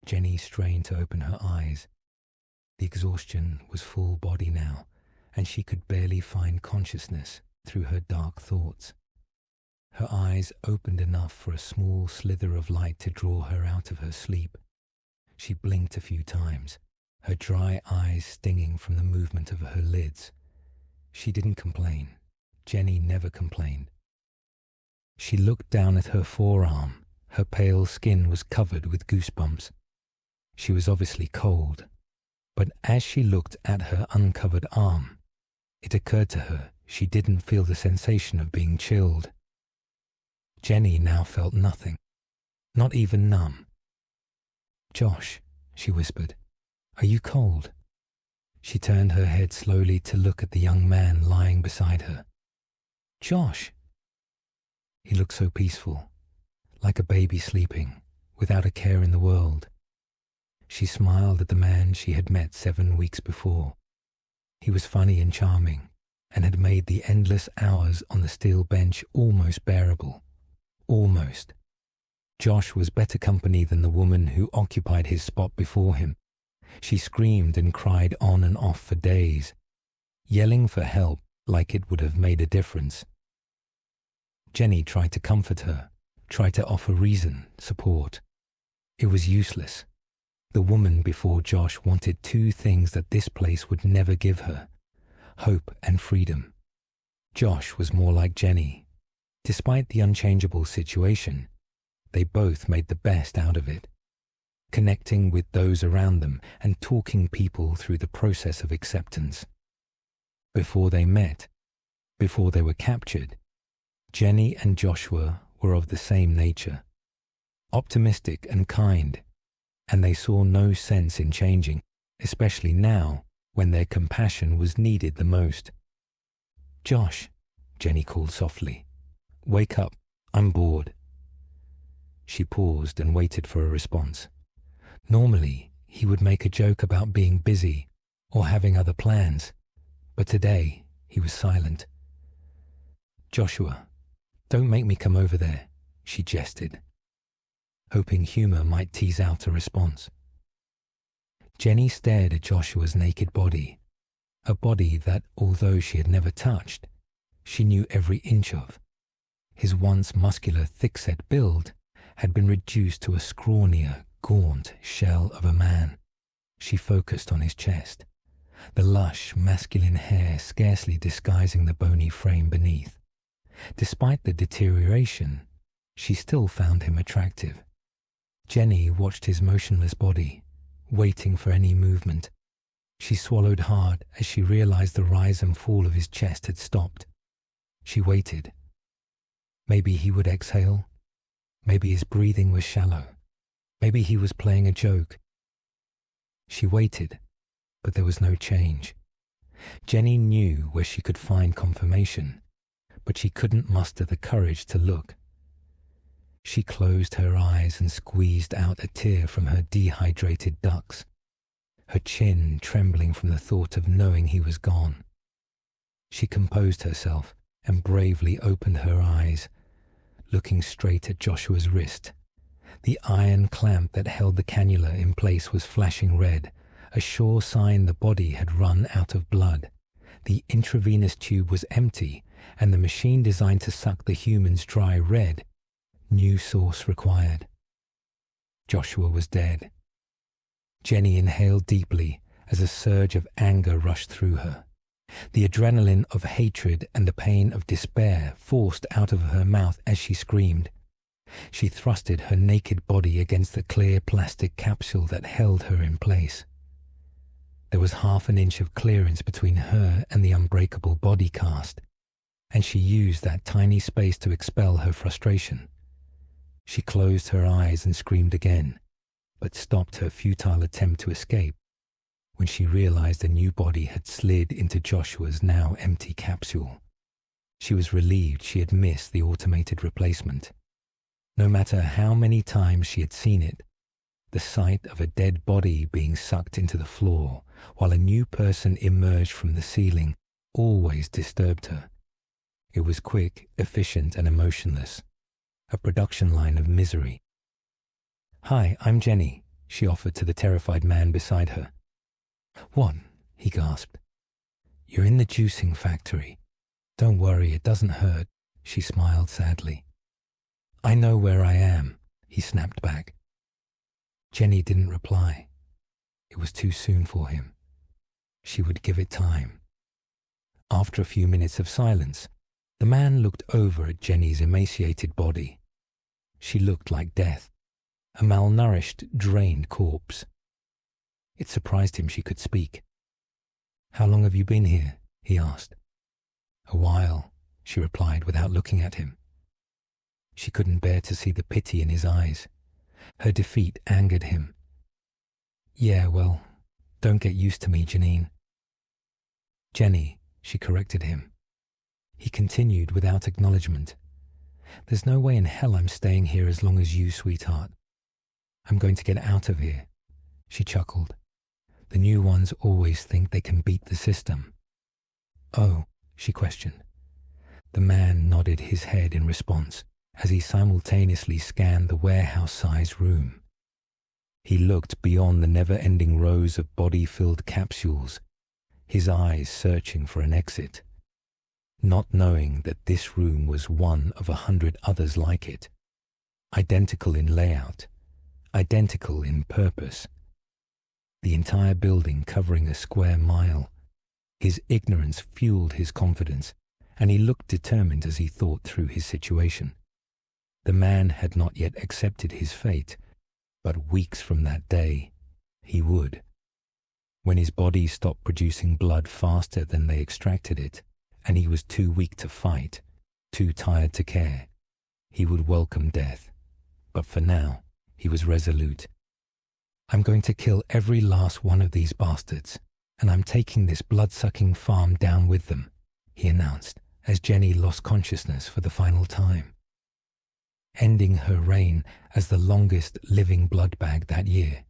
Jenny strained to open her eyes. The exhaustion was full body now, and she could barely find consciousness through her dark thoughts. Her eyes opened enough for a small slither of light to draw her out of her sleep. She blinked a few times, her dry eyes stinging from the movement of her lids. She didn't complain. Jenny never complained. She looked down at her forearm. Her pale skin was covered with goosebumps. She was obviously cold, but as she looked at her uncovered arm, it occurred to her she didn't feel the sensation of being chilled. Jenny now felt nothing, not even numb. "Josh," she whispered, "are you cold?" She turned her head slowly to look at the young man lying beside her. "Josh!" He looked so peaceful, like a baby sleeping, without a care in the world. She smiled at the man she had met 7 weeks before. He was funny and charming, and had made the endless hours on the steel bench almost bearable. Almost. Josh was better company than the woman who occupied his spot before him. She screamed and cried on and off for days, yelling for help like it would have made a difference. Jenny tried to comfort her, tried to offer reason, support. It was useless. The woman before Josh wanted 2 things that this place would never give her: hope and freedom. Josh was more like Jenny. Despite the unchangeable situation, they both made the best out of it, connecting with those around them and talking people through the process of acceptance. Before they met, before they were captured, Jenny and Joshua were of the same nature, optimistic and kind, and they saw no sense in changing, especially now when their compassion was needed the most. "Josh," Jenny called softly, "wake up, I'm bored." She paused and waited for a response. Normally, he would make a joke about being busy or having other plans, but today he was silent. "Joshua, don't make me come over there," she gestured, hoping humor might tease out a response. Jenny stared at Joshua's naked body, a body that, although she had never touched, she knew every inch of. His once muscular, thick-set build had been reduced to a scrawnier, gaunt shell of a man. She focused on his chest, the lush, masculine hair scarcely disguising the bony frame beneath. Despite the deterioration, she still found him attractive. Jenny watched his motionless body, waiting for any movement. She swallowed hard as she realized the rise and fall of his chest had stopped. She waited. Maybe he would exhale. Maybe his breathing was shallow. Maybe he was playing a joke. She waited, but there was no change. Jenny knew where she could find confirmation, but she couldn't muster the courage to look. She closed her eyes and squeezed out a tear from her dehydrated ducts, her chin trembling from the thought of knowing he was gone. She composed herself and bravely opened her eyes, looking straight at Joshua's wrist. The iron clamp that held the cannula in place was flashing red, a sure sign the body had run out of blood. The intravenous tube was empty, and the machine designed to suck the human's dry red. New source required. Joshua was dead. Jenny inhaled deeply as a surge of anger rushed through her. The adrenaline of hatred and the pain of despair forced out of her mouth as she screamed. She thrusted her naked body against the clear plastic capsule that held her in place. There was half an inch of clearance between her and the unbreakable body cast, and she used that tiny space to expel her frustration. She closed her eyes and screamed again, but stopped her futile attempt to escape when she realized a new body had slid into Joshua's now empty capsule. She was relieved she had missed the automated replacement. No matter how many times she had seen it, the sight of a dead body being sucked into the floor while a new person emerged from the ceiling always disturbed her. It was quick, efficient, and emotionless. A production line of misery. "Hi, I'm Jenny," she offered to the terrified man beside her. "What?" he gasped. "You're in the juicing factory. Don't worry, it doesn't hurt," she smiled sadly. "I know where I am," he snapped back. Jenny didn't reply. It was too soon for him. She would give it time. After a few minutes of silence, the man looked over at Jenny's emaciated body. She looked like death, a malnourished, drained corpse. It surprised him she could speak. "How long have you been here?" he asked. "A while," she replied without looking at him. She couldn't bear to see the pity in his eyes. Her defeat angered him. "Yeah, well, don't get used to me, Janine." "Jenny," she corrected him. He continued without acknowledgement. "There's no way in hell I'm staying here as long as you, sweetheart. I'm going to get out of here." She chuckled. "The new ones always think they can beat the system." "Oh," she questioned. The man nodded his head in response as he simultaneously scanned the warehouse-sized room. He looked beyond the never-ending rows of body-filled capsules, his eyes searching for an exit, not knowing that this room was one of 100 others like it, identical in layout, identical in purpose. The entire building covering a square mile. His ignorance fueled his confidence, and he looked determined as he thought through his situation. The man had not yet accepted his fate, but weeks from that day, he would. When his body stopped producing blood faster than they extracted it, and he was too weak to fight, too tired to care, he would welcome death. But for now, he was resolute. "I'm going to kill every last one of these bastards, and I'm taking this blood-sucking farm down with them," he announced as Jenny lost consciousness for the final time. Ending her reign as the longest living blood bag that year,